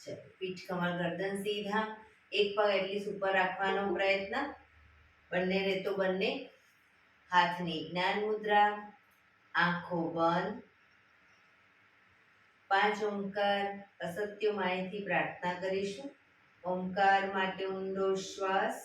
ચલો, પીઠ કમર ગરદન સીધા, એક પગ એટલી ઉપર રાખવાનો પ્રયત્ન, બંને રેતો બંને, હાથની જ્ઞાન મુદ્રા, આંખો બંધ, 5 ઓમકાર અસત્ય માયથી પ્રાર્થના કરીશું. ઓમકાર માટે ઊંડો શ્વાસ.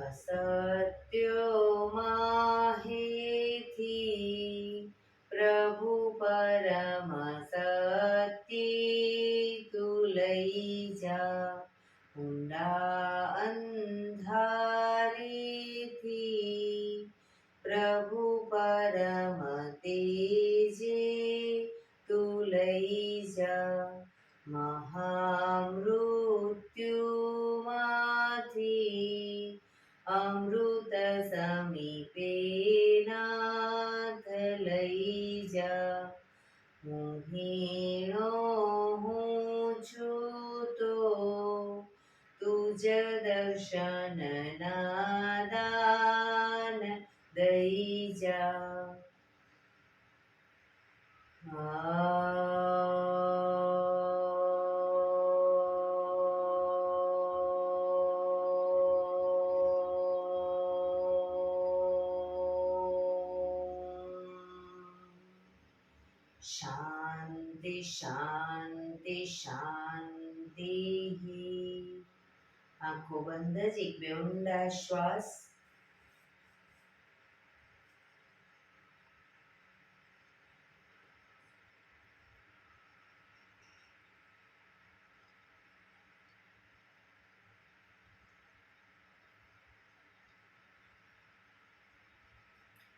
અસત્યો માહેથી પ્રભુ પરમ સત્ય તું લઈ જા, ઊંડા અંધારેથી પ્રભુ પરમ તેજે તું લઈ જા, મહામૃત્યુમાંથી અમૃત સમીપે નાથ લઈ જા, મોહિણો હું છું તો તુજ દર્શન ના દાન દઈ જા. શાંતિ શાંતિ શાંતિ. આંખો બંધ જ, એક બે ઊંડા શ્વાસ.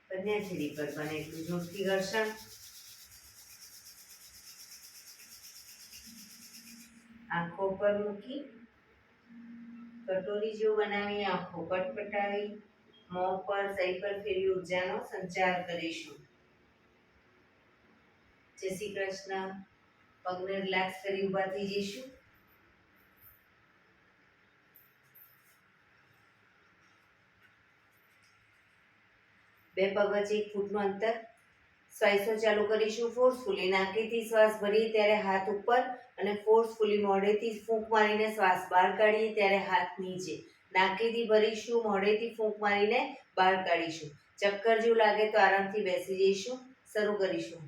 કન્યા છેડી પર બને એટલું જોરથી ઘર્ષણ. આંખો પર મૂકી કટોરી જેવું બનાવી આંખો પટપટાવી મોં પર સહી પર ફેરવી ઉર્જાનો સંચાર કરીશું. જય શ્રી કૃષ્ણ. પગને રિલેક્સ કરી ઊભા થઈ જઈશું. બે પગ વચ્ચે 1 ફૂટનું અંતર. શ્વાસો ચાલુ કરીશું ફોર્સફુલી. નાકેથી શ્વાસ ભરીએ ત્યારે હાથ ઉપર અને ફોર્સફુલી મોઢેથી ફૂંક મારીને શ્વાસ બહાર કાઢીએ ત્યારે હાથ નીચે. નાકેથી ભરીશું, મોઢેથી ફૂંક મારીને બહાર કાઢીશું. ચક્કર જેવું લાગે તો આરામથી બેસી જઈશું. શરૂ કરીશું.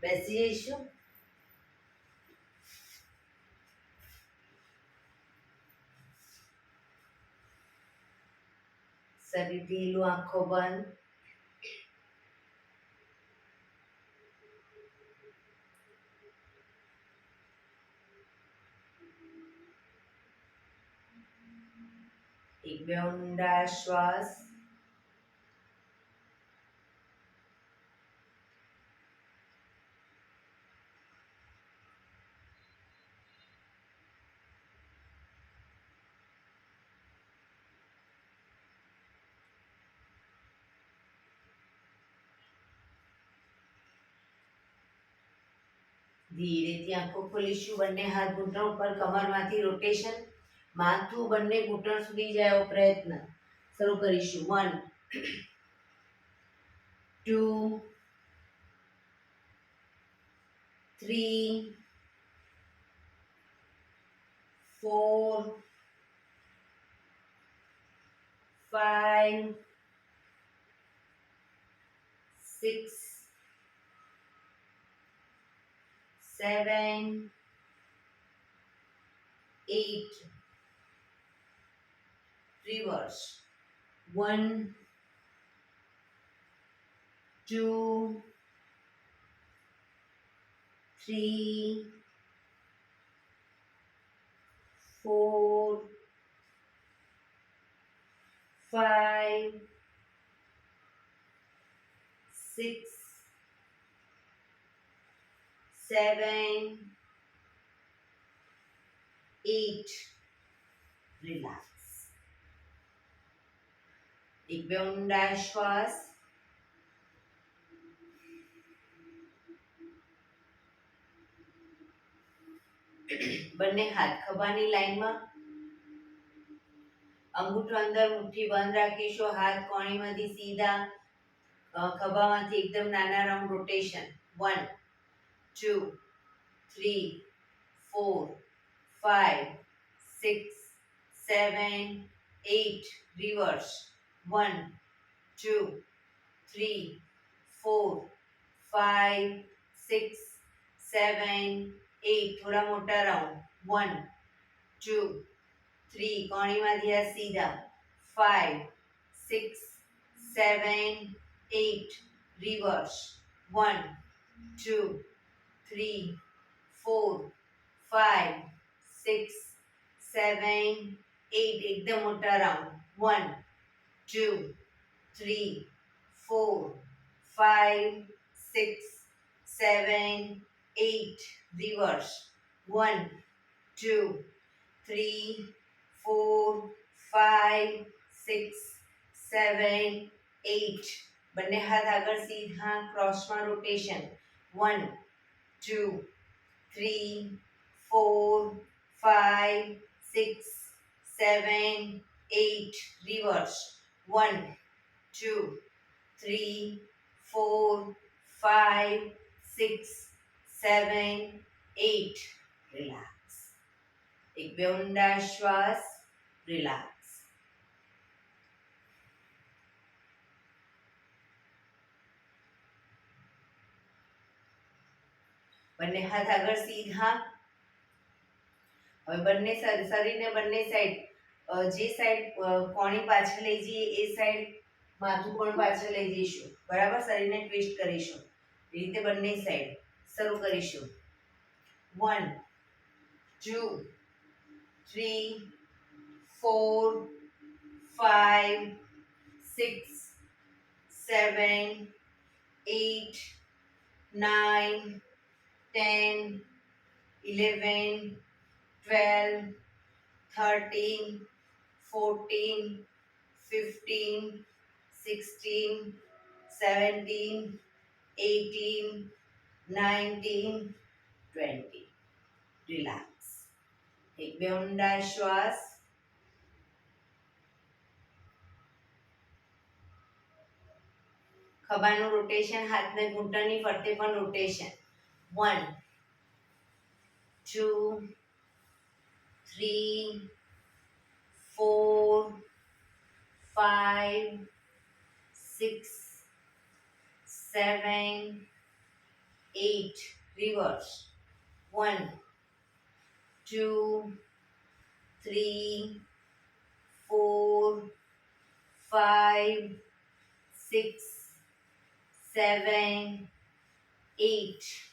બેસી જઈશું. શરીર ઢીલું, આંખો બંધ. એક બે ઊંડા શ્વાસ. ધીરેથી આંખો ખોલીશું. બંને હાથ ઘૂંટણ ઉપર, કમરમાંથી રોટેશન. માથું બંને ઘૂંટણ સુધી જાય એવો પ્રયત્ન. શરૂ કરીશું. 1 2 3 4 5 6 7 8. Reverse. 1 2 3 4 5 6 7 8. Relax. એક બે ઊંડા શ્વાસ. બંને હાથ ખભાની લાઈનમાં. અંગૂઠો અંદર, મુઠ્ઠી બંધ રાખીશું. હાથ કોણીમાંથી સીધા, ખભામાંથી એકદમ નાના રાઉન્ડ રોટેશન. 1 2 3 4 5 6 7 8. Reverse. 1 2 3 4 5 6 7 8. થોડા મોટા રાઉન્ડ. 1 2 3. કોણીમાંથી આ સીધા. 5 6 7 8. Reverse. 1 2 3 4 5 6 7 8. એકદમ મોટા રાઉન્ડ. 1 2 3 4 5 6 7 8. Reverse. 1 2 3 4 5 6 7 8. બંને હાથ આગળ સીધા, ક્રોસમાં રોટેશન. 1 2 3 4 5 6 7 8. Reverse. 1 2 3 4 5 6 7 8. Relax. એક બે ઊંડા શ્વાસ. રિલેક્સ. બંને હાથ આગળ સીધા. હવે બંને શરીરને બંને સાઈડ, જે સાઈડ કોણી પાછળ લઈ જઈએ એ સાઈડ માથું પણ પાછળ લઈ જઈશું. બરાબર. શરીરને ટ્વિસ્ટ કરીશું. એ રીતે બંને સાઈડ. શરૂ કરીશું. 1 2 3 4 5 6 7 8 9 10 11 12 13 14 15 16 17 18 19 20. રિલેક્સ. એક બે ઊંડા શ્વાસ. ખભાનું રોટેશન, હાથને ઘૂંટણની ફરતે પણ રોટેશન. 1 2 3 4 5 6 7 8 reverse 1 2 3 4 5 6 7 8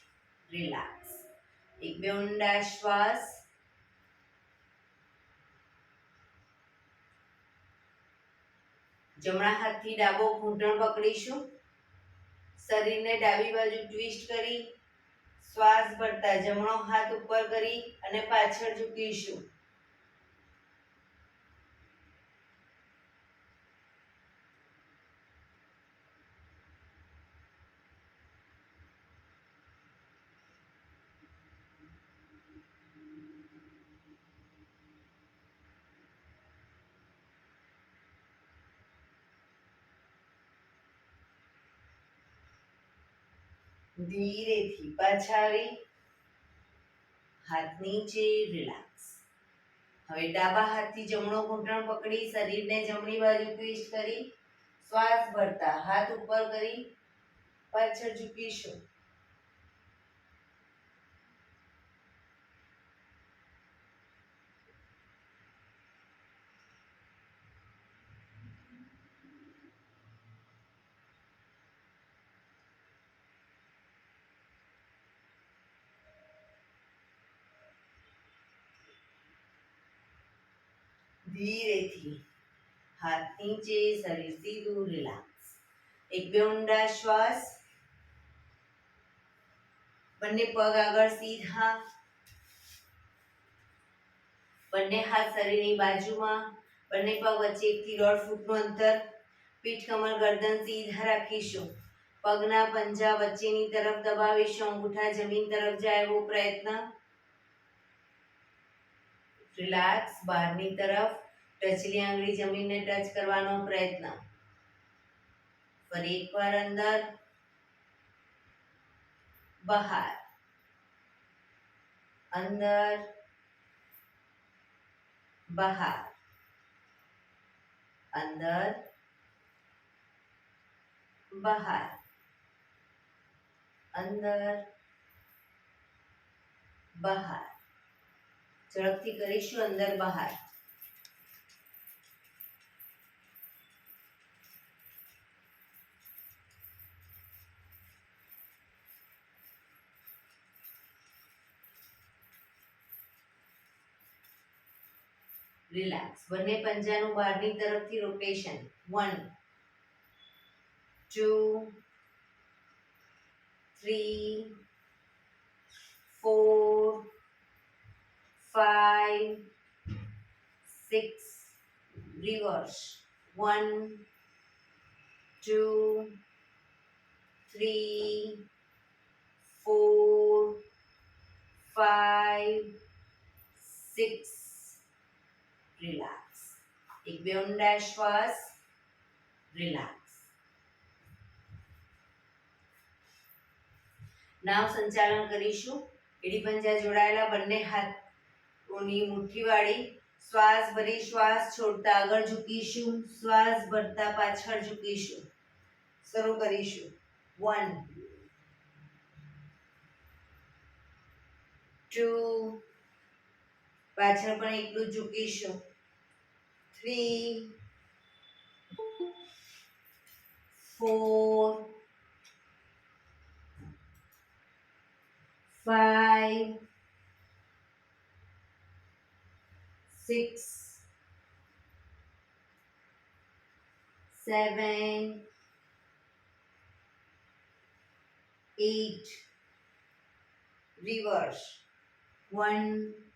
રિલેક્સ એક બે ઊંડા શ્વાસ જમણા હાથથી ડાબો ઘૂંટણ પકડીશું શરીરને ડાબી બાજુ ટ્વિસ્ટ કરી શ્વાસ ભરતા જમણો હાથ ઉપર કરી અને પાછળ ઝૂકીશું ધીરેથી પાછા આવી હાથ નીચે રિલેક્સ હવે ડાબા હાથથી જમણો ઘૂંટણ પકડી શરીરને જમણી બાજુ ટ્વિસ્ટ કરી શ્વાસ ભરતા હાથ ઉપર કરી પાછળ ઝૂકીશું ધીરેથી હાથ નીચે શરીર સીધું રિલેક્સ એક બે ઊંડા શ્વાસ બંને પગ આગળ સીધા બંને હાથ શરીરની બાજુમાં બંને પગ વચ્ચે 1 થી 1.5 ફૂટનું અંતર પીઠ કમર ગરદન સીધા રાખીશું પગના પંજા વચ્ચેની તરફ દબાવીશું અંગૂઠા જમીન તરફ જાય એવો પ્રયત્ન રિલેક્સ બહારની તરફ ટચલી આંગળી જમીનને ટચ કરવાનો પ્રયત્ન ફરી એકવાર અંદર બહાર અંદર બહાર અંદર બહાર અંદર બહાર ઝડપથી કરીશું અંદર બહાર રિલેક્સ બંને પંજાનું બહારની તરફથી રોટેશન 1 2 3 4 5 6 reverse 1 2 3 4 5 6 રિલેક્સ એક બે ઊંડા શ્વાસ રિલેક્સ નાવ સંચાલન કરીશું એડી પંજા જોડાયેલા બંને હાથોની મુઠ્ઠી વાળી શ્વાસ ભરી શ્વાસ છોડતા આગળ ઝૂકીશું શ્વાસ ભરતા પાછળ ઝૂકીશું શરૂ કરીશું 1 2 પાછળ પણ એટલું ઝૂકીશું 3 4 5 6 7 8 reverse 1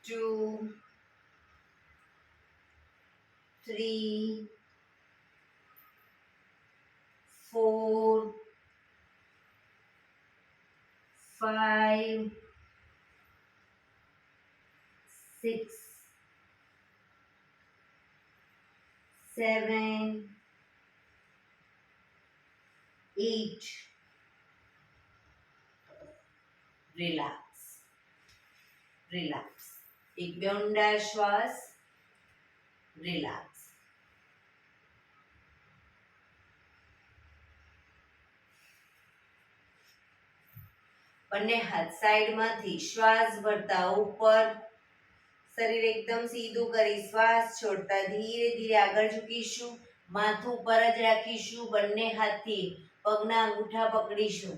2 3 4 5 6 7 8 રિલેક્સ રિલેક્સ એક બે ઊંડા શ્વાસ રિલેક્સ બંને હાથ સાઈડમાંથી શ્વાસ ભરતા ઉપર, શરીર એકદમ સીધું કરી શ્વાસ છોડતા ધીરે ધીરે આગળ ઝૂકીશું. માથું પર જ રાખીશું. બંને હાથથી પગના અંગૂઠા પકડીશું.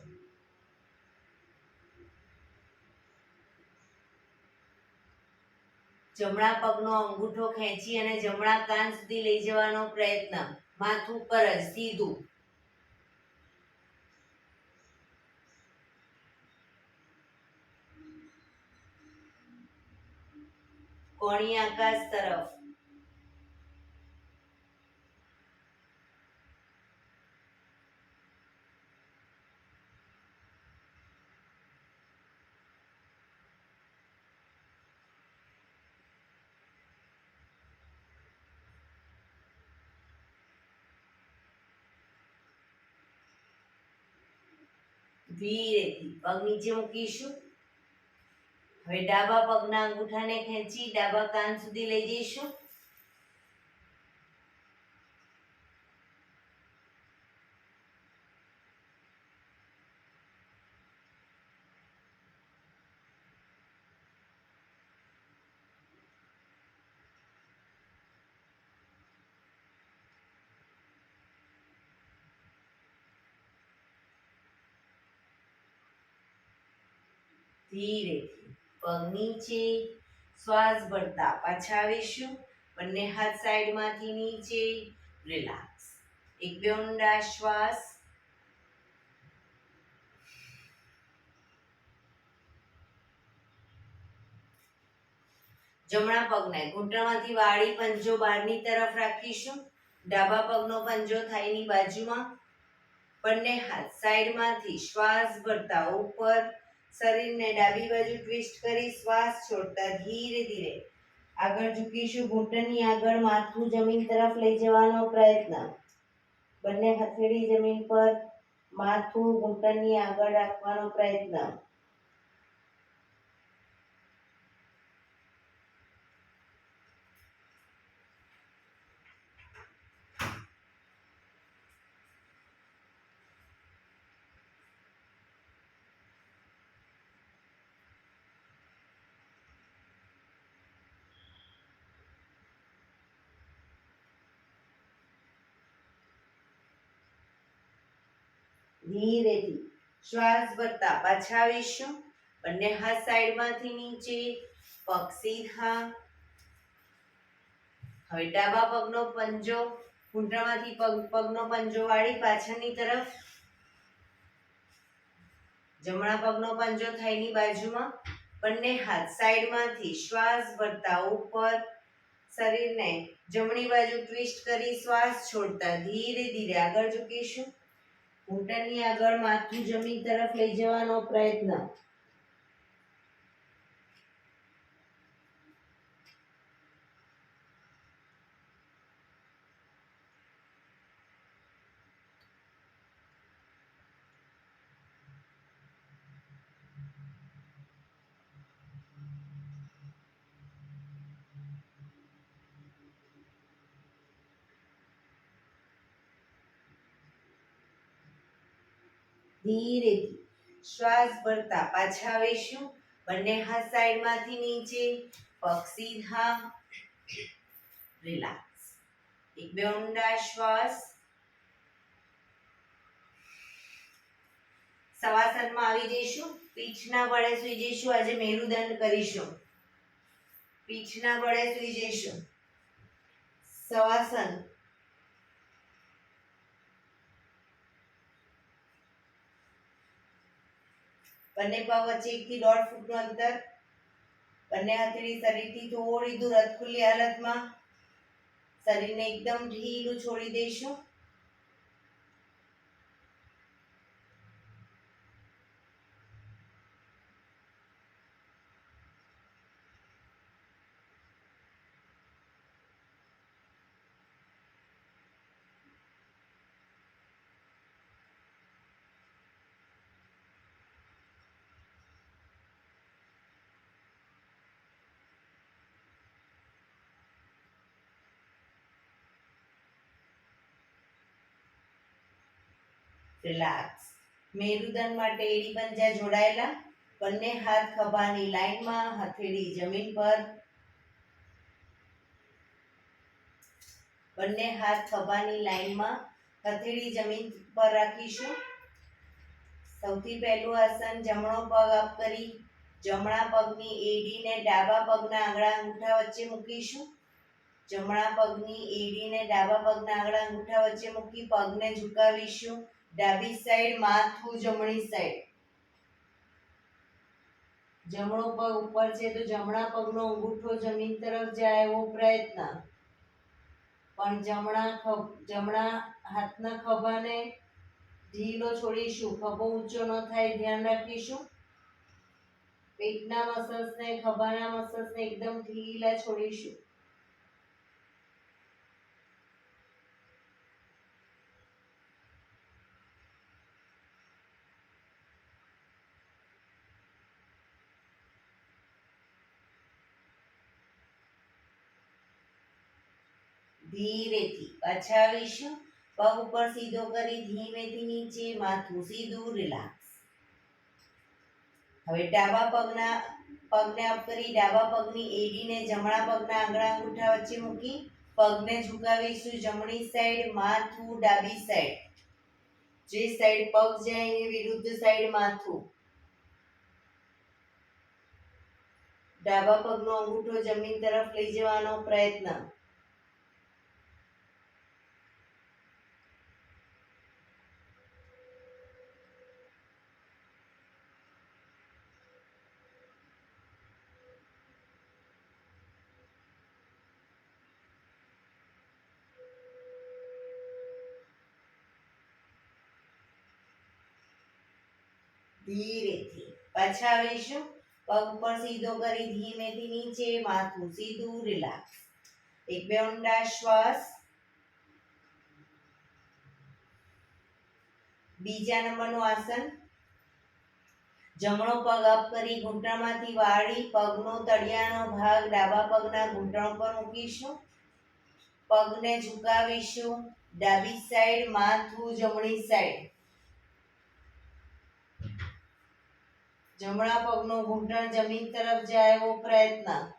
જમણા પગનો અંગૂઠો ખેંચી અને જમણા કાન સુધી લઈ જવાનો પ્રયત્ન. માથું પર જ સીધું. કોણી આકાશ તરફ. ધીરેથી પગ નીચે મૂકીશું. હવે ડાબા પગના અંગૂઠાને ખેંચી ડાબા કાન સુધી લઈ જઈશું. ધીરેથી પગ નીચે શ્વાસ ભરતા પાછા આવીશું. બંને હાથ સાઈડમાંથી નીચે. રિલેક્સ. એક બે ઊંડા શ્વાસ. જમણા પગને ઘૂંટણમાંથી વાળી પંજો બહારની તરફ રાખીશું. ડાબા પગનો પંજો થાઈની બાજુમાં. બંને હાથ સાઈડમાંથી શ્વાસ ભરતા ઉપર, શરીરને ડાબી બાજુ ટ્વિસ્ટ કરી શ્વાસ છોડતા ધીરે ધીરે આગળ ઝૂકીશું. ઘૂંટણની આગળ માથું જમીન તરફ લઈ જવાનો પ્રયત્ન. બંને હથેળી જમીન પર, માથું ઘૂંટણની આગળ રાખવાનો પ્રયત્ન. ધીરેથી શ્વાસ ભરતા પાછા આવીશું. બંને હાથ સાઈડમાંથી નીચે. પગ સીધા. હવે ડાબા પગનો પંજો ઘૂંટણમાંથી પગનો પંજો વાળી પાછળની તરફ. જમણા પગનો પંજો થાઈની બાજુમાં. બંને હાથ સાઈડમાંથી શ્વાસ ભરતા ઉપર, શરીરને જમણી બાજુ ટ્વિસ્ટ કરી શ્વાસ છોડતા ધીરે ધીરે આગળ ઝૂકીશું. ઘૂંટણની આગળ માથું જમીન તરફ લઈ જવાનો પ્રયત્ન. ધીરેથી શ્વાસ ભરતા પાછા આવીશું. બંને હાથ સાઈડમાંથી નીચે. પગ સીધા. રિલેક્સ. એક બે ઊંડા શ્વાસ. શવાસનમાં આવી જઈશું. પીઠના બળે સૂઈ જઈશું. આજે મેરુદંડ કરીશું. પીઠના બળે સૂઈ જઈશું. શવાસન. બંને પગ વચ્ચે 1 થી 1.5 ફૂટનું અંતર. બંને હથેળી શરીરથી થોડી દૂર અધખુલ્લી હાલતમાં. શરીરને એકદમ ઢીલું છોડી દઈશું. રિલેક્સ. મેરુદંડ માટે એડી પંજા જોડાયેલા, બંને હાથ ખભાની લાઈનમાં, હથેળી જમીન પર, બંને હાથ ખભાની લાઈનમાં, હથેળી જમીન પર રાખીશું. સૌથી પહેલું આસન, જમણો પગ અપ કરી જમણા પગની એડીને ડાબા પગના આંગળા અંગૂઠા વચ્ચે મૂકીશું. જમણા પગની એડીને ડાબા પગના આંગળા અંગૂઠા વચ્ચે મૂકી પગને ઝુકાવીશું. ડાબી સાઈડ, માથું જમણી સાઈડ. જમણો પગ ઉપર છે તો જમણા પગનો અંગૂઠો જમીન તરફ જાય એવો પ્રયત્ન, પણ જમણા હાથના ખભાને ઢીલો છોડીશું. ખભો ઊંચો ન થાય ધ્યાન રાખીશું. પેટના મસલ્સને, ખભાના મસલ્સને એકદમ ઢીલા છોડીશું. ધીરેથી પાછા આવીશું. પગ ઉપર સીધો કરી ધીમેથી નીચે, માથું સીધું, રિલેક્સ. હવે ડાબા પગને અપ કરી ડાબા પગની એડીને જમણા પગના આંગળા અંગૂઠા વચ્ચે મૂકી પગને ઝુકાવીશું. જમણી સાઈડ, માથું ડાબી સાઈડ. જે સાઈડ પગ જાય એની વિરુદ્ધ સાઈડ માથું. ડાબા પગનો અંગૂઠો જમીન તરફ લઈ જવાનો પ્રયત્ન. ધીરેથી પાછા આવીશું. પગ ઉપર સીધો કરી ધીમેથી નીચે, માથું સીધું, રિલેક્સ. એક બે ઊંડા શ્વાસ. બીજા નંબરનું આસન, જમણો પગ અપ કરી ઘૂંટણમાંથી વાળી પગનો તળિયાનો ભાગ ડાબા પગના ઘૂંટણ પર મૂકીશું. પગને ઝુકાવીશું. ડાબી સાઈડ, માથું જમણી સાઈડ. જમણા પગનો ઘૂંટણ જમીન તરફ જાય એવો પ્રયત્ન.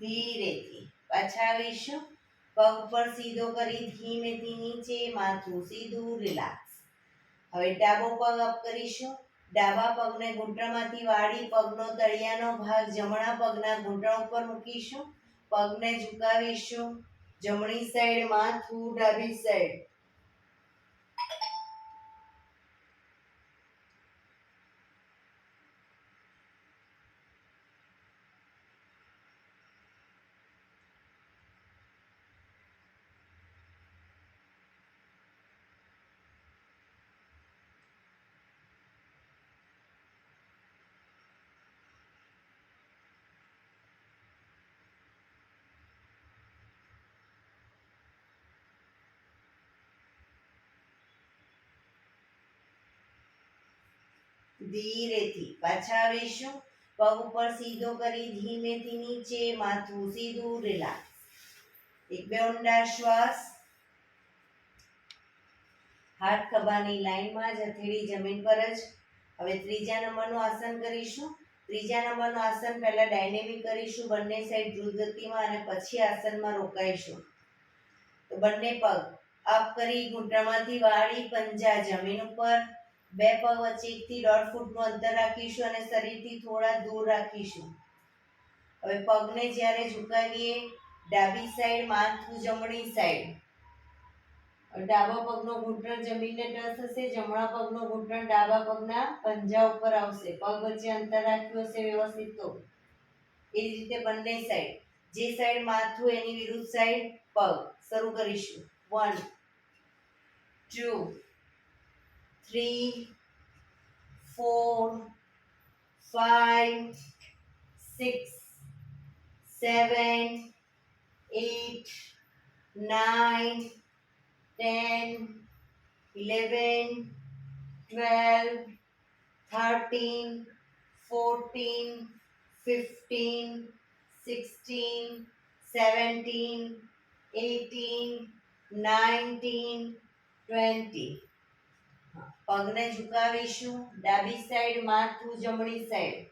ધીરેથી પાછા આવીશું. પગ પર સીધો કરી ધીમેથી નીચે, માથું સીધું, રિલેક્સ. હવે ડાબો પગ અપ કરીશું. ડાબા પગને ઘૂંટણમાંથી વાળી પગનો તળિયાનો ભાગ જમણા પગના ઘૂંટણ ઉપર મૂકીશું. પગને ઝુકાવીશું. જમણી સાઈડ, માથું ડાબી સાઈડ. ધીરેથી પાછા આવીશું. પગ ઉપર સીધો કરી ધીમેથી નીચે, માથું સીધું, રિલેક્સ. એક બે ઊંડા શ્વાસ. હાથ ખભાની લાઈનમાં જ, હથેળી જમીન પર જ. હવે ત્રીજા નંબરનું આસન કરીશું. ત્રીજા નંબરનું આસન પહેલા ડાયનેમિક કરીશું, બંને સાઈડ દ્રુત ગતિમાં, અને પછી આસનમાં રોકાઈશું. તો બંને પગ અપ કરી ઘૂંટણમાંથી વાળી પંજા જમીન ઉપર. બે પગ વચ્ચે 1 થી 1.5 ફૂટનું અંતર રાખીશું અને શરીરથી થોડા દૂર રાખીશું. હવે પગને જ્યારે ઝુકાવીએ, ડાબી સાઈડ, માથું જમણી સાઈડ. ડાબા પગનો ઘૂંટણ જમીનને ટચ હશે, જમણા પગનો ઘૂંટણ ડાબા પગના પંજા ઉપર આવશે. પગ વચ્ચે અંતર રાખ્યું હશે વ્યવસ્થિત. તો એ જ રીતે બંને સાઈડ, જે સાઈડ માથું એની વિરુદ્ધ સાઈડ પગ. શરૂ કરીશું. 1 2 3 5 6 7 8 9 10 11 12 13 14 15 16 17 18 19 20 પગને ઝુકાવીશું ડાબી સાઈડ માથું જમણી સાઈડ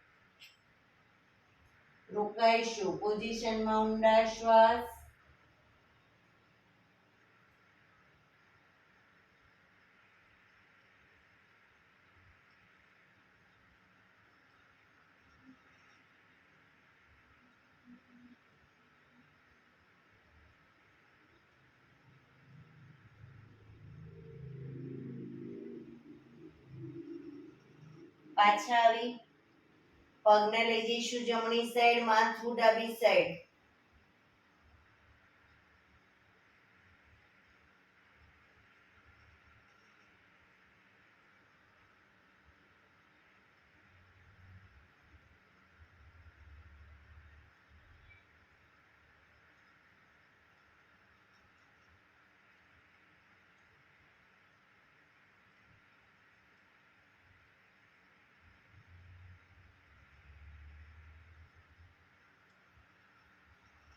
રોકાઈશું પોઝિશનમાં ઊંડા શ્વાસ પાછા આવી પગને લઈ જઈશું જમણી સાઈડ માથું ડાબી સાઈડ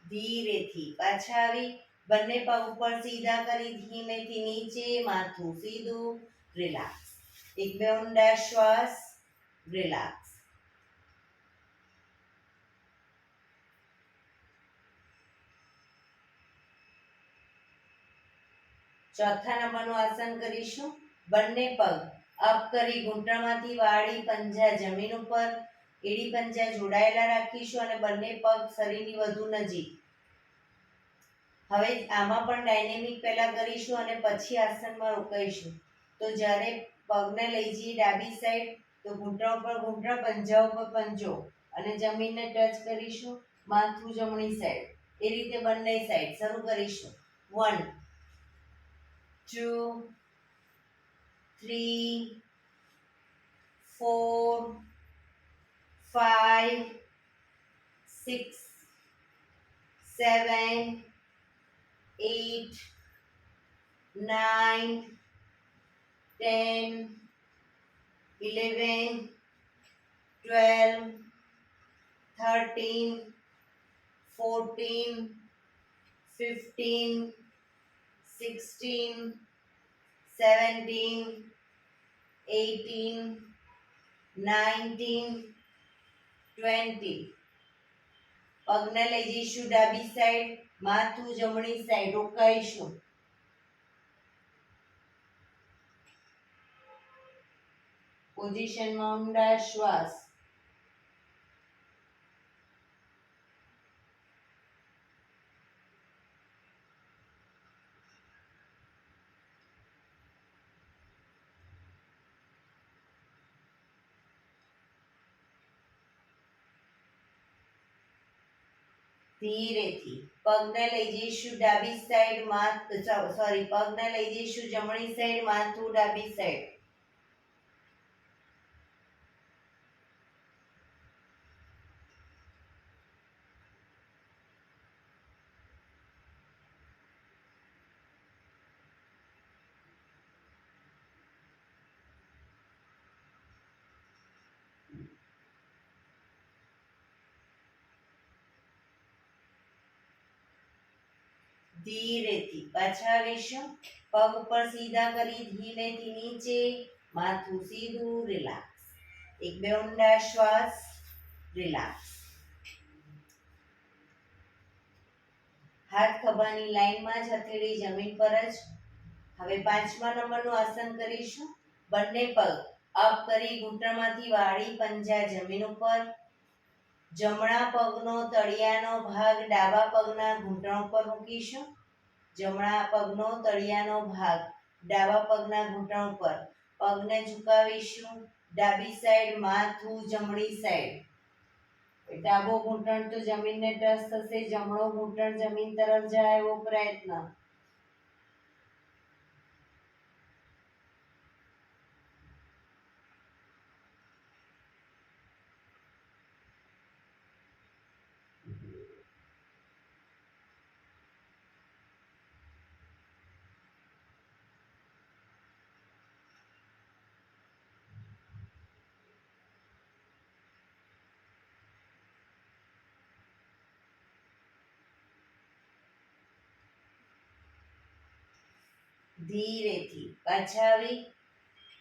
ધીરેથી પાછા આવી બંને પગ ઉપર સીધા કરી ધીમેથી નીચે માથું સીધું રિલેક્સ એક બે ઊંડા શ્વાસ રિલેક્સ ચોથા નંબરનું આસન કરીશું બંને પગ અપ કરી ઘૂંટણમાંથી વાળી પંજા જમીન ઉપર એડી પંજા જોડાયેલા રાખીશું અને બંને પગ શરીરની વધુ નજીક હવે આમાં પણ ડાયનેમિક પહેલા કરીશું અને પછી આસનમાં રોકાઈશું તો જ્યારે પગને લઈ જઈએ ડાબી સાઈડ તો ઘૂંટણ ઉપર ઘૂંટણ પંજા ઉપર પંજો અને જમીનને ટચ કરીશું માથું જમણી સાઈડ એ રીતે બંને સાઈડ શરૂ કરીશું 1 2 3 4 5 6 7 8 9 10 11 12 13 14 15 16 17 18 19 20 પગને લઈ જઈશું ડાબી સાઈડ માથું જમણી સાઈડ રોકાઈશું પોઝિશનમાં ઊંડા શ્વાસ ધીરેથી પગને લઈ જઈશું ડાબી સાઈડ પગને લઈ જઈશું જમણી સાઈડ માથું ડાબી સાઈડ ધીરેથી પાછા આવીશું પગ ઉપર સીધા કરી ધીમેથી નીચે માથું સીધું રિલેક્સ એક બે ઊંડા શ્વાસ રિલેક્સ હાથ ખભાની લાઈનમાં જ હથેળી જમીન પર જ હવે પાંચમા નંબરનું આસન કરીશું બંને પગ અપ કરી ઘૂંટણમાંથી વાળી પંજા જમીન ઉપર જમણા પગનો તળિયાનો ભાગ ડાબા પગના ઘૂંટણ ઉપર મૂકીશું જમણા પગનો તળિયાનો ભાગ ડાબા પગના ઘૂંટણ ઉપર પગને ઝુકાવીશું ડાબી સાઈડ માથું જમણી સાઈડ ડાબો ઘૂંટણ તો જમીનને ટચ થશે જમણો ઘૂંટણ જમીન તરફ જાય એવો પ્રયત્ન ધીરેથી પાછા આવી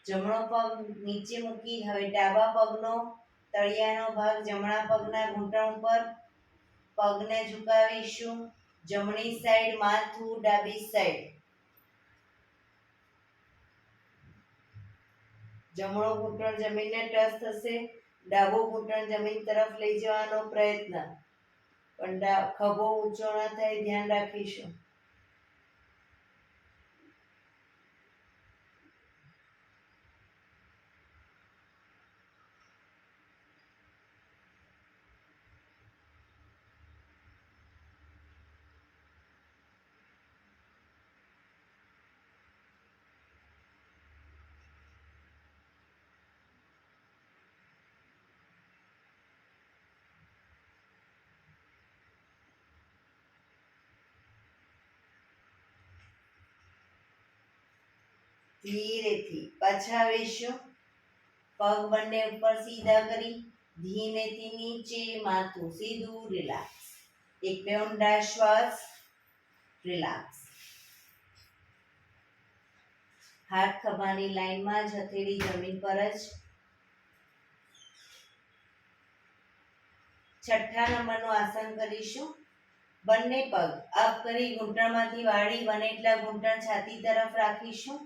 જમણો પગ નીચે મૂકી હવે ડાબા પગનો તળિયાનો ભાગ જમણા પગના ઘૂંટણ ઉપર પગને ઝુકાવીશું જમણી સાઈડ માથું ડાબી સાઈડ જમણો ઘૂંટણ જમીનને ટચ થશે ડાબો ઘૂંટણ જમીન તરફ લઈ જવાનો પ્રયત્ન પણ ખભો ઊંચો ન થાય ધ્યાન રાખીશું ધીરેથી પાછા આવીશું પગ બંને ઉપર સીધા કરી ધીમેથી નીચે માથું સીધું રિલેક્સ એક બે ઊંડા શ્વાસ રિલેક્સ હાથ ખભાની લાઈનમાં જ હથેળી જમીન પર જ છઠ્ઠા નંબરનું આસન કરીશું બંને પગ અપ કરી ઘૂંટણમાંથી વાળી બને એટલા ઘૂંટણ છાતી તરફ રાખીશું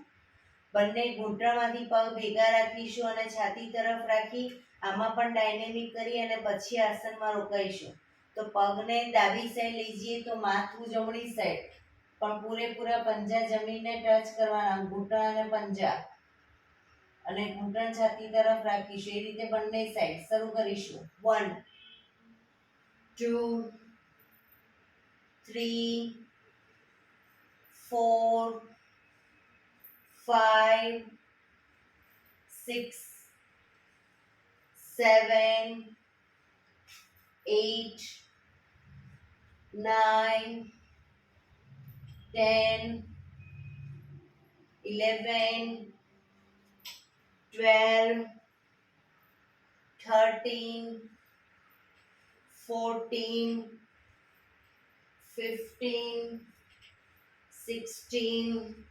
બંને ઘૂંટણમાંથી પગ ભેગા રાખીશું અને છાતી તરફ રાખી આમાં પણ ડાયનેમિક કરી અને પછી આસનમાં રોકાઈશું તો પગને ડાબી સાઈડ લઈ જઈએ તો માથું જમણી સાઈડ પણ પૂરેપૂરા પંજા જમીનને ટચ કરવાના ઘૂંટણ અને પંજા અને ઘૂંટણ છાતી તરફ રાખીશું એ રીતે બંને સાઈડ શરૂ કરીશું 1 2 3 4 5 6 7 8 9 10 11 12 13 14 15 16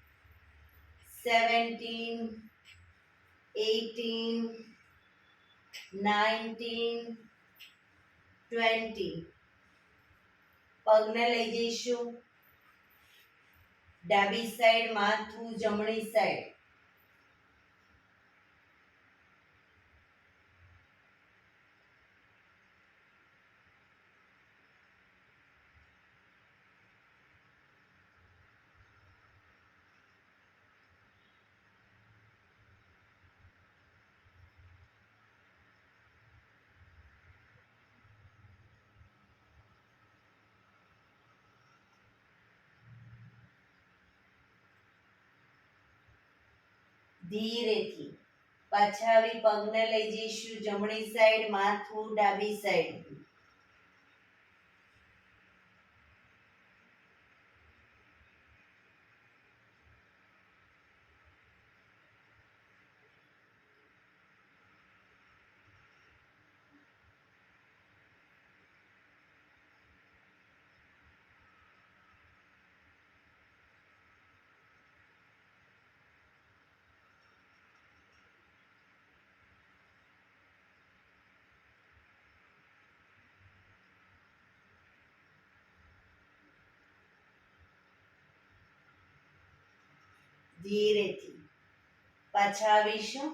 17 18 19 20 પગને લઈ જઈશું ડાબી સાઈડ માથું જમણી સાઈડ ધીરેથી પાછા આવી પગને લઈ જઈશું જમણી સાઈડ માથું ડાબી સાઈડ ધીરેથી પાછા આવીશું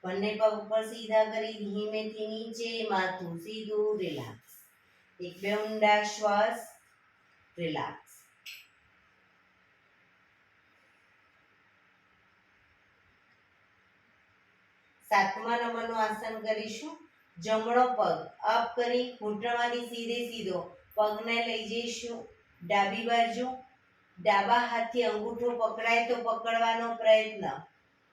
બંને પગ ઉપર સીધા કરી ધીમેથી નીચે માથું સીધું રિલેક્સ એક બે ઊંડા શ્વાસ રિલેક્સ સાતમા નંબરનું આસન કરીશું જમણો પગ અપ કરી ઘૂંટણમાંથી સીધે સીધો પગને લઈ જઈશું ડાબી બાજુ ડાબા હાથથી અંગૂઠો પકડાય તો પકડવાનો પ્રયત્ન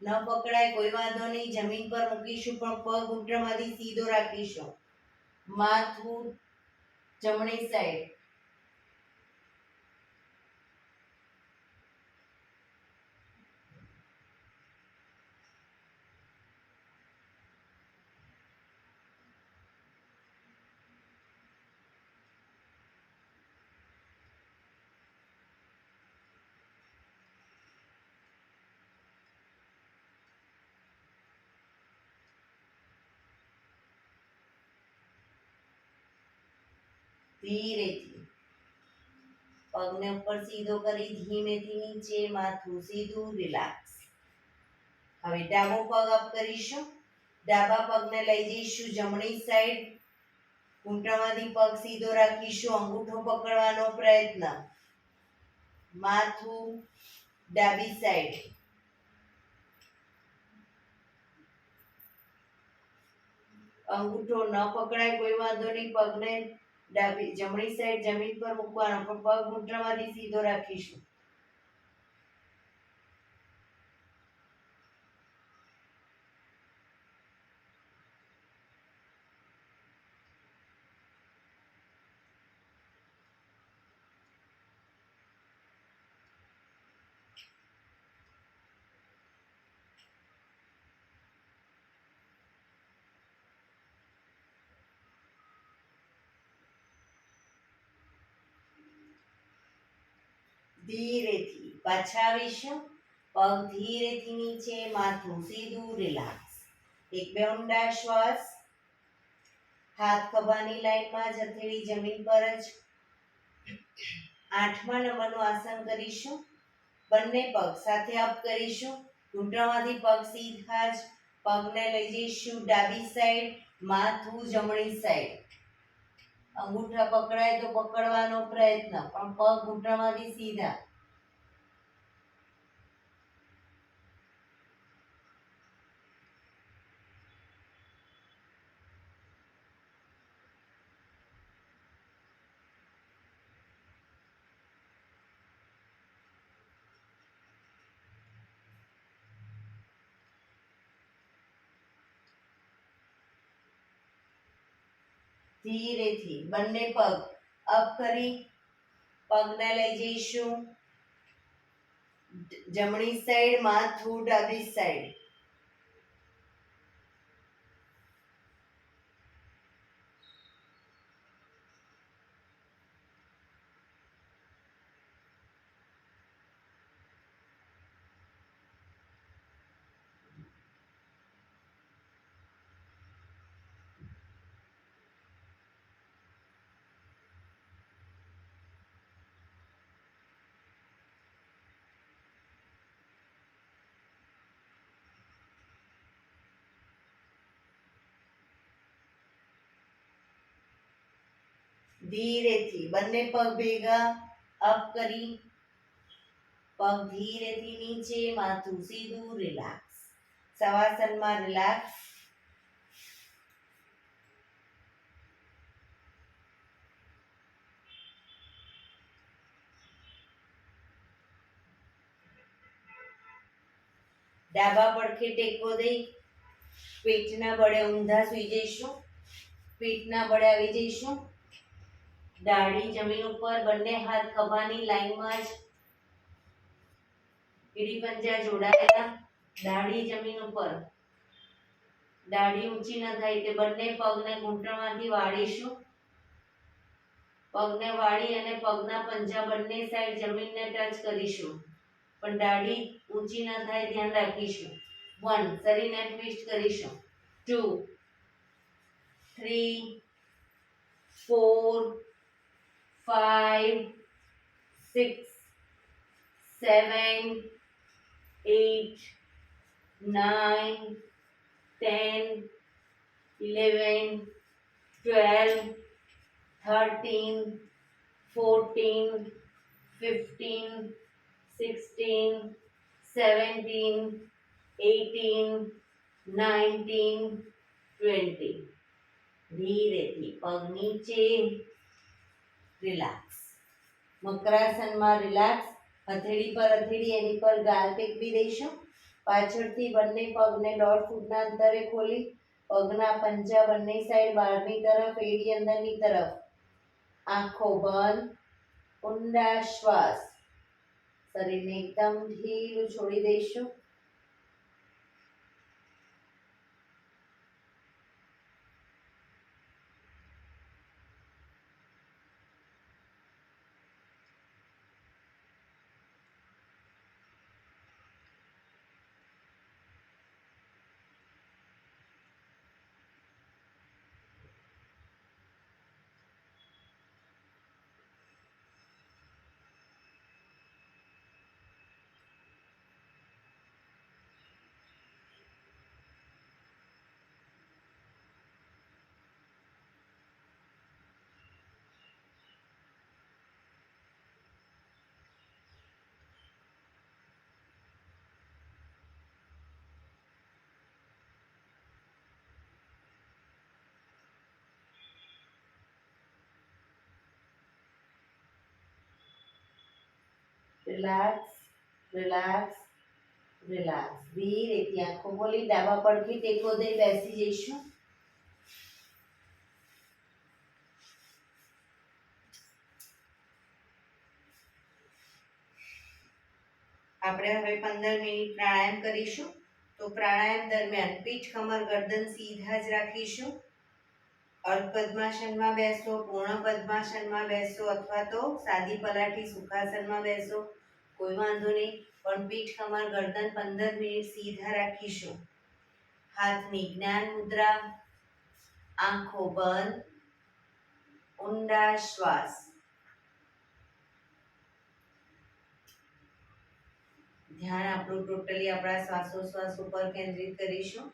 ન પકડાય કોઈ વાંધો નહીં જમીન પર મૂકીશું પણ પગ ઘૂંટણમાંથી સીધો રાખીશું માથું જમણી સાઈડ ધીરેથી પગને ઉપર સીધો કરી ધીમેથી નીચે, માથું સીધું, રિલેક્સ. હવે ડાબો પગ અપ કરીશું. ડાબા પગને લઈ જઈશું જમણી સાઈડ. ઘૂંટણમાંથી પગ સીધો રાખીશું, અંગૂઠો પકડવાનો પ્રયત્ન. માથું ડાબી સાઈડ. અંગૂઠો ન પકડાય કોઈ વાંધો નહીં, પગને જમણી સાઈડ જમીન પર મૂકવાનો, પણ પગ ઘૂંટણમાંથી સીધો રાખીશું. ધીરેથી પાછા આવીશું. પગ ધીરેથી નીચે, માથું સીધું, રિલેક્સ. એક બે ઊંડા શ્વાસ. હાથ ખભાની લાઈનમાં જ, હથેળી જમીન પર જ. 8મા નંબરનું આસન કરીશું. બંને પગ સાથે અપ કરીશું. ઘૂંટણમાંથી પગ સીધા જ. પગને લઈ જઈશું ડાબી સાઈડ, માથું જમણી સાઈડ. અંગૂઠા પકડાય તો પકડવાનો પ્રયત્ન, પણ પગ ઘૂંટણમાંથી સીધા. ધીરેથી બંને પગ અપ કરી પગને લઈ જઈશું જમણી સાઈડ, માથું ડાબી સાઈડ. ધીરેથી બંને પગ ભેગા અપ કરી પગ ધીરેથી નીચે, માથું સીધું, રિલેક્સ. શવાસનમાં રિલેક્સ. ડાબા પડખે ટેકો દઈ પીઠના બળે ઊંધા સૂઈ જઈશું. પીઠના બળે આવી જઈશું. દાઢી જમીન ઉપર, બંને હાથ ખભાની લાઈનમાં જ. એડી પંજા જોડાયેલા. દાઢી જમીન ઉપર. દાઢી ઊંચી ન થાય તે બંને પગને ઘૂંટણમાંથી વાળીશું. પગને વાળી અને પગના પંજા બંને સાઈડ જમીનને ટચ કરીશું, પણ દાઢી ઊંચી ન થાય ધ્યાન રાખીશું. 1 શરીરને ટ્વિસ્ટ કરીશું. 2 3 4 5 6 7 8 9 10 11 12 13 14 15 16 17 18 19 20. ધીરેથી પગ નીચે, રિલેક્સ. મકરાસનમાં રિલેક્સ. હથેળી પર હથેળી એની પર ગાલ ટેકવી દઈશું. પાછળથી બંને પગને 1.5 ફૂટના અંતરે ખોલી પગના પંજા બંને સાઈડ બહારની તરફ, એડી અંદરની તરફ. આંખો બંધ. ઊંડા શ્વાસ. શરીરને એકદમ ઢીલું છોડી દઈશું. Relax, relax, relax. ધીરેથી આંખો ખોલી ડાબા પડખે ટેકો દઈ બેસી જઈશું. આપણે હવે 15 મિનિટ પ્રાણાયામ કરીશું. તો પ્રાણાયામ દરમિયાન પીઠ, કમર, ગરદન સીધા જ રાખીશું. અર્ધ પદ્માસનમાં બેસો, પૂર્ણ પદ્માસનમાં બેસો અથવા તો સાદી પલાઠી સુખાસનમાં બેસો, કોઈ વાંધો નહીં. પણ પીઠ, કમર, ગરદન 15 મિનિટ સીધા રાખીશું. હાથની જ્ઞાન મુદ્રા, આંખો બંધ, ઊંડા શ્વાસ. ધ્યાન આપણું ટોટલી આપણા શ્વાસોશ્વાસ ઉપર કેન્દ્રિત કરીશું.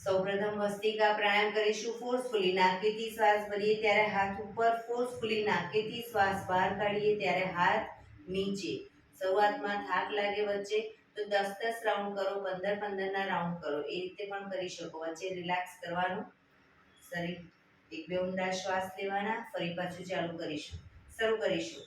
સૌપ્રથમ ભસ્ત્રિકા પ્રાણાયામ કરીશું ફોર્સફુલી. નાકેથી શ્વાસ ભરીએ ત્યારે હાથ ઉપર, ફોર્સફુલી નાકેથી શ્વાસ બહાર કાઢીએ ત્યારે હાથ નીચે. શરૂઆતમાં થાક લાગે વચ્ચે તો 10-10 રાઉન્ડ કરો, 15-15 ના રાઉન્ડ કરો, એ રીતે પણ કરી શકો. વચ્ચે રિલેક્સ કરવાનું શરીર. એક બે ઊંડા શ્વાસ લેવાના, ફરી પાછું ચાલુ કરીશું. શરૂ કરીશું.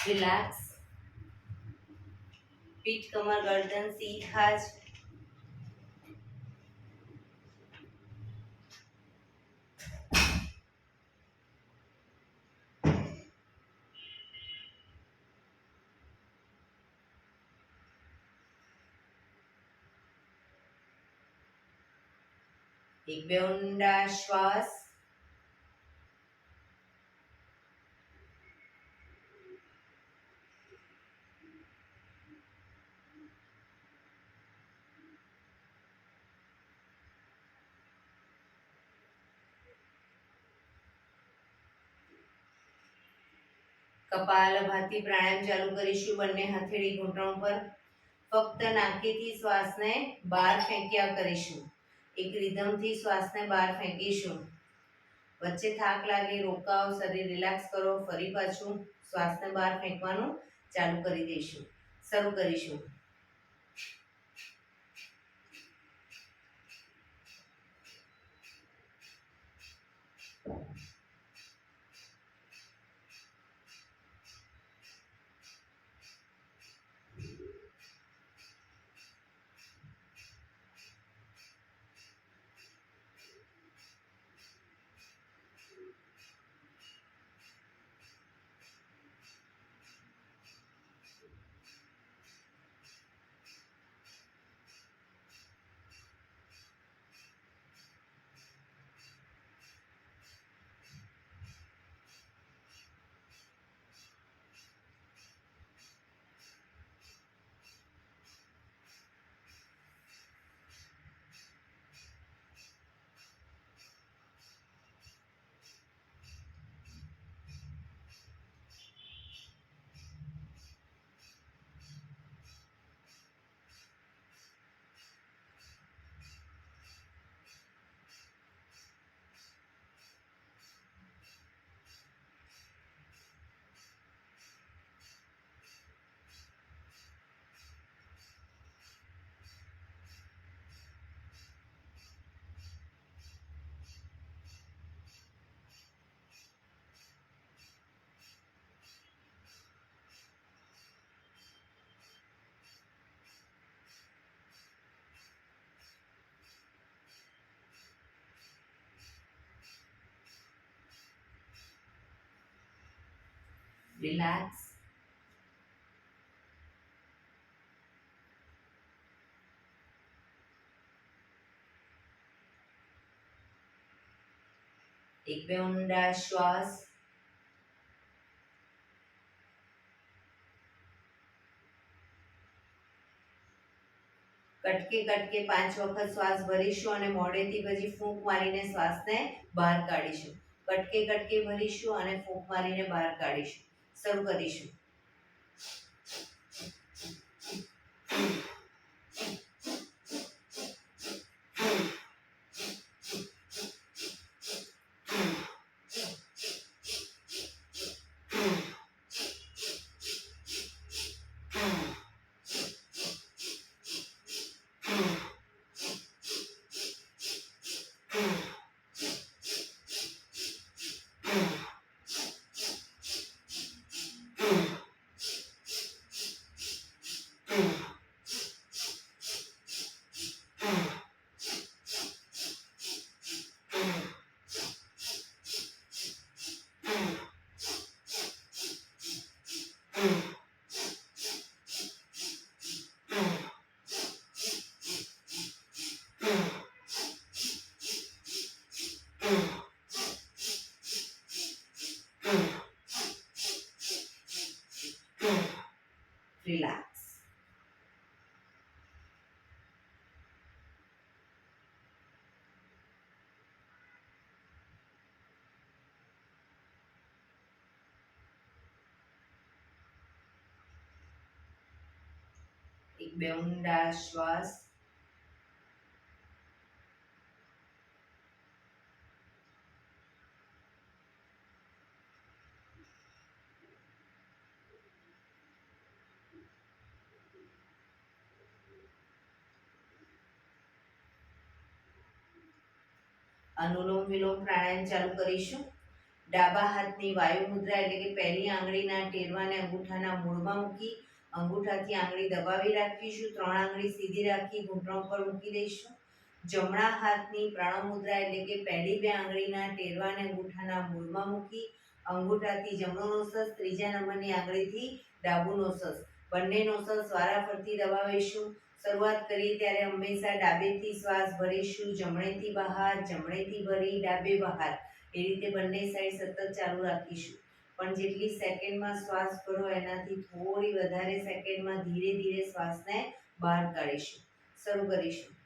રિલેક્સ. પીઠ, કમર, ગરદન સીધા જ. એક બે ઊંડા શ્વાસ. કપાલભાતિ પ્રાણાયામ ચાલુ કરીશું. બંને હથેળી ઘૂંટણ પર. ફક્ત નાકેથી શ્વાસને બહાર ફેંક્યા કરીશું. એક રિધમથી શ્વાસને બહાર ફેંકીશું. વચ્ચે થાક લાગે રોકાવ, શરીર રિલેક્સ કરો, ફરી પાછું શ્વાસને બહાર ફેંકવાનું ચાલુ કરી દઈશું. શરૂ કરીશું. રિલેક્સ. એક બે ઊંડા શ્વાસ. કટકે કટકે 5 વખત શ્વાસ ભરીશું અને મોઢેથી પછી ફૂંક મારીને શ્વાસને બહાર કાઢીશું. કટકે કટકે ભરીશું અને ફૂંક મારીને બહાર કાઢીશું. શરૂ કરીશું. રિલેક્સ. એક બે ઊંડા શ્વાસ. અનુલોમ વિલોમ પ્રાણાયામ ચાલુ કરીશું. ડાબા હાથની વાયુ મુદ્રા એટલે કે પહેલી આંગળીના ટેરવાને અંગૂઠાના મૂળમાં મૂકી અંગૂઠાથી આંગળી દબાવી રાખીશું. 3 આંગળી સીધી રાખી ઘૂંટણ પર મૂકી દઈશું. જમણા હાથની પ્રણવ મુદ્રા એટલે કે પહેલી 2 આંગળીના ટેરવાને અંગૂઠાના મૂળમાં મૂકી અંગૂઠાથી જમણો નોસસ, ત્રીજા નંબરની આંગળીથી ડાબુ નોસસ, બંને નોસસ વારાફરતી દબાવીશું. શરૂઆત કરીએ ત્યારે હંમેશા ડાબેથી શ્વાસ ભરીશું, જમણેથી બહાર, જમણેથી ભરી ડાબે બહાર, એ રીતે બંને સાઈડ સતત ચાલુ રાખીશું. પણ જેટલી સેકન્ડમાં શ્વાસ ભરો એનાથી થોડી વધારે સેકન્ડમાં ધીરે ધીરે શ્વાસને બહાર કાઢીશું. શરૂ કરીશું.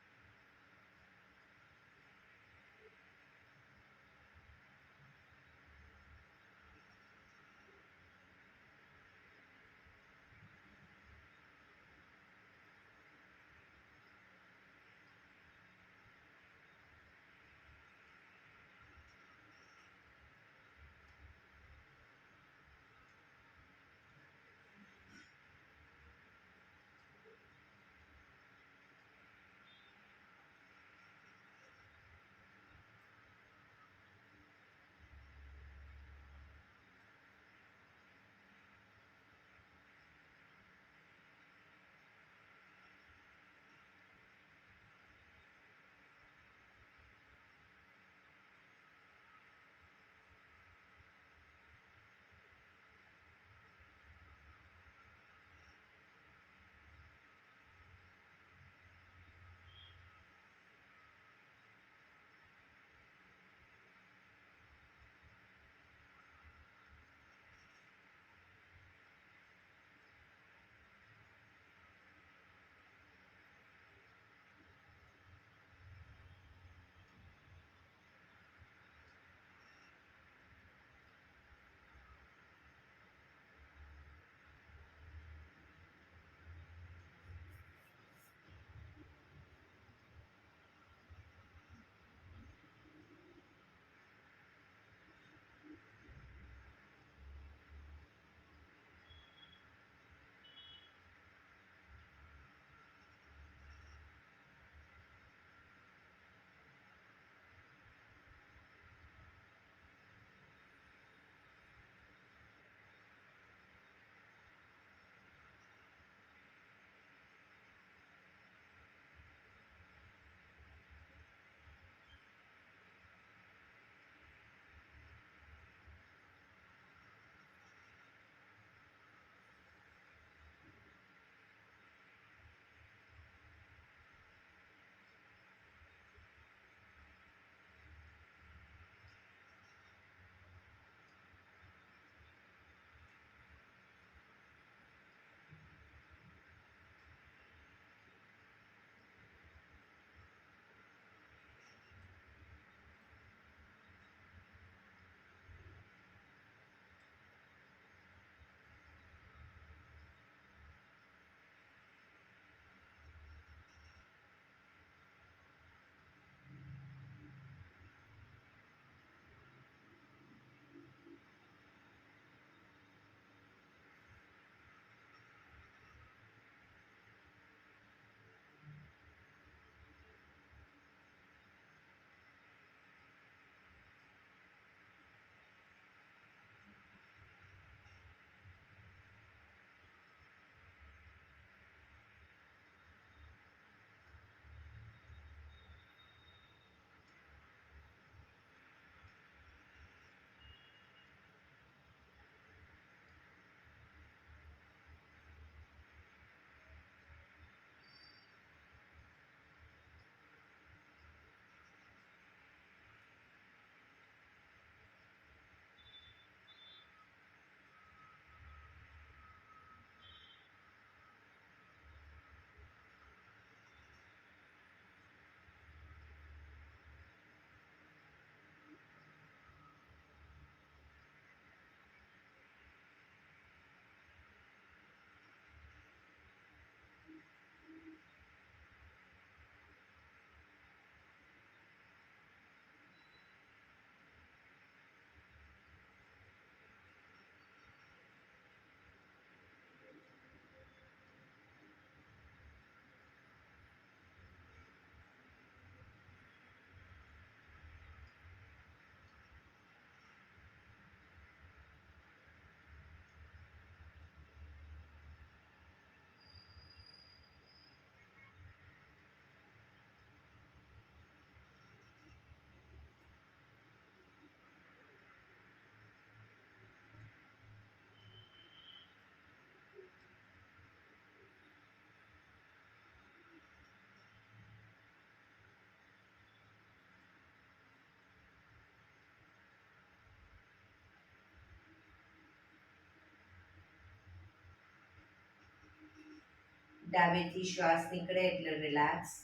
ડાબેથી શ્વાસ નીકળે એટલે રિલેક્સ.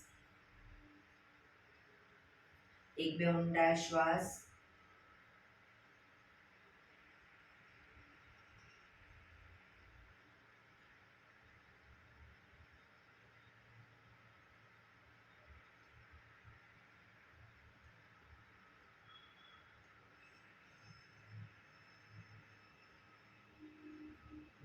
એક બે ઊંડા શ્વાસ.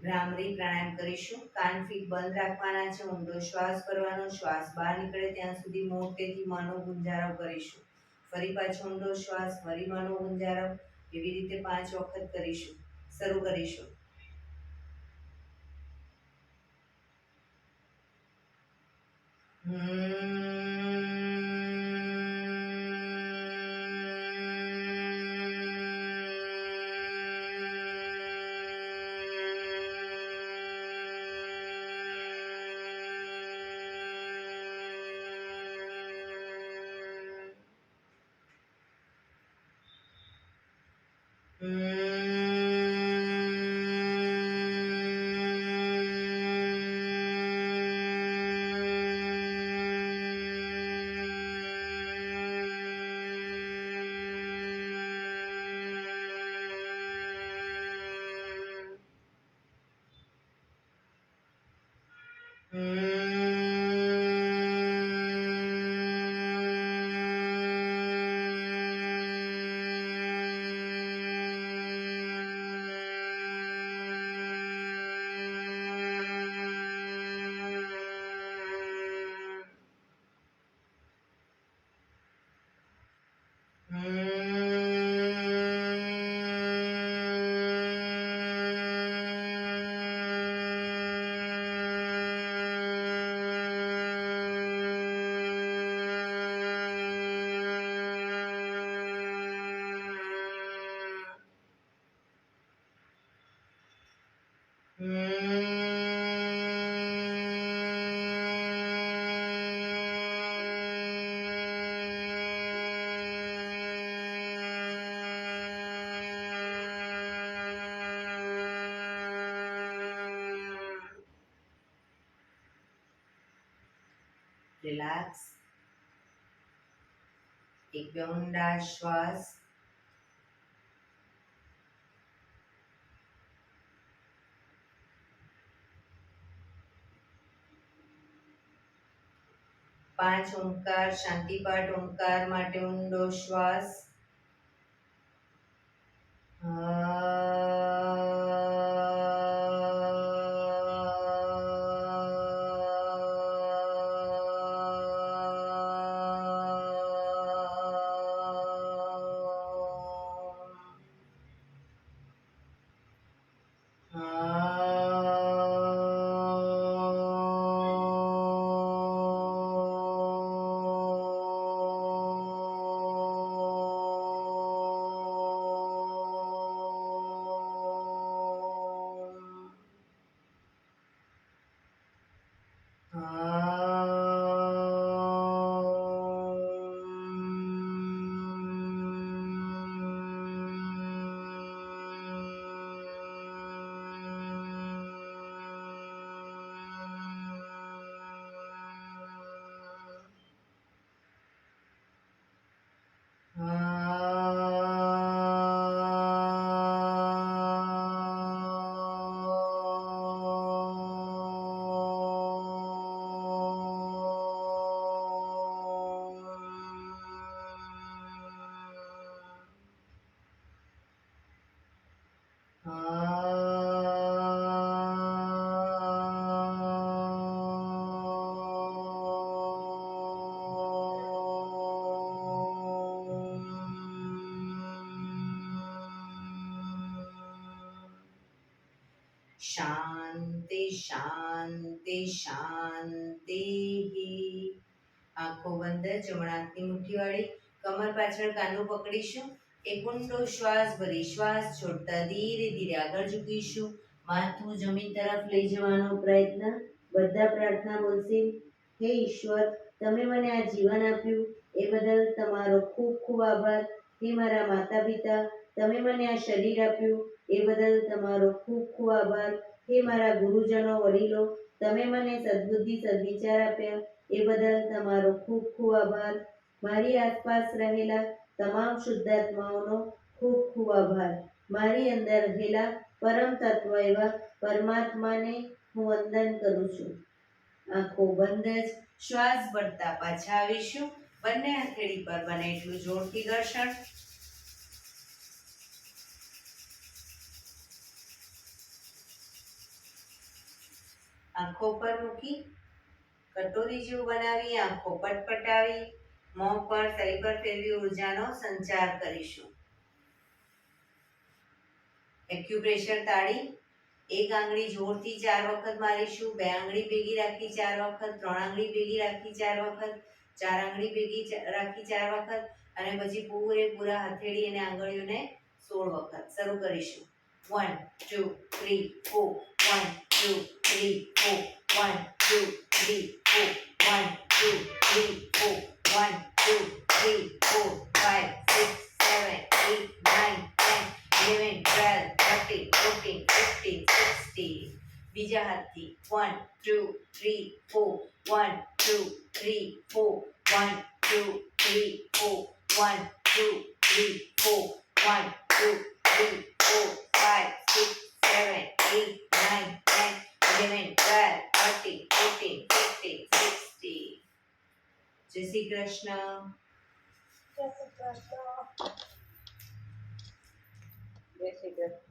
ભ્રામરી પ્રાણાયામ કરીશું. કાન ફીટ બંધ રાખવાના છે. ઊંડો શ્વાસ ભરવાનો. શ્વાસ બહાર નીકળે ત્યાં સુધી મોટેથી મનો ગુંજારો કરીશું. ફરી પાછો ઊંડો શ્વાસ, ફરી મનો ગુંજારો. એવી રીતે 5 વખત કરીશું. શરૂ કરીશું. રિલેક્સ. એક બે ઊંડા શ્વાસ. પાંચ ઓમકાર શાંતિપાઠ. ઓમકાર માટે ઊંડો શ્વાસ. શાંતિ શાંતિ શાંતિ. આંખો બંધ. જમણા હાથની મુઠ્ઠી વાળી કમર પાછળ કાંદો પકડીશું. એક ઊંડો શ્વાસ ભરી શ્વાસ છોડતા ધીરે ધીરે આગળ ઝૂકીશું. માથું જમીન તરફ લઈ જવાનો પ્રયત્ન. બધા પ્રાર્થના બોલશે. હે ઈશ્વર, તમે મને આ જીવન આપ્યું એ બદલ તમારો ખૂબ ખૂબ આભાર. હે મારા માતા પિતા, તમે મને આ શરીર આપ્યું એ બદલ તમારો ખૂબ ખૂબ આભાર. હે મારા ગુરુજનો, વડીલો, તમે મને સદબુદ્ધિ સદવિચાર આપ્યા એ બદલ તમારો ખૂબ ખૂબ આભાર. મારી આસપાસ રહેલા તમામ શુદ્ધાત્માઓનો ખૂબ ખૂબ આભાર. મારી અંદર રહેલા પરમ તત્વ એવા પરમાત્માને હું વંદન કરું છું. આંખો બંધ જ શ્વાસ ભરતા પાછા આવીશું. બંને હથેળી પર બને એટલું જોરથી ઘર્ષણ. આંખો પર મૂકી કટોરી જેવું બનાવી આંખો પટપટાવી મોં પર શરીર પર ફેરવી ઉર્જાનો સંચાર કરીશું. એક્યુપ્રેશર તાળી. એક આંગળી જોરથી 4 વખત મારીશું. 2 આંગળી ભેગી રાખી 4 વખત. 3 આંગળી ભેગી રાખી 4 વખત. 4 આંગળી ભેગી રાખી 4 વખત. અને પછી પૂરેપૂરા હથેળી અને આંગળીઓને 16 વખત. શરૂ કરીશું. 1 2 3 4 1 2 3 4 1 2 3 4 1 2 3 4 1 2 3 4 5 6 7 8 9 10 11 12 13 14 15 16. બીજા હાથથી 1 2 3 4 1 2 3 4 1 2 3 4 1 2 3 4 1 2 3 4 5 6 7 8 9 10 11 12 13 14 15 16. જય શ્રી કૃષ્ણ. જય શ્રી કૃષ્ણ. જય શ્રી કૃષ્ણ.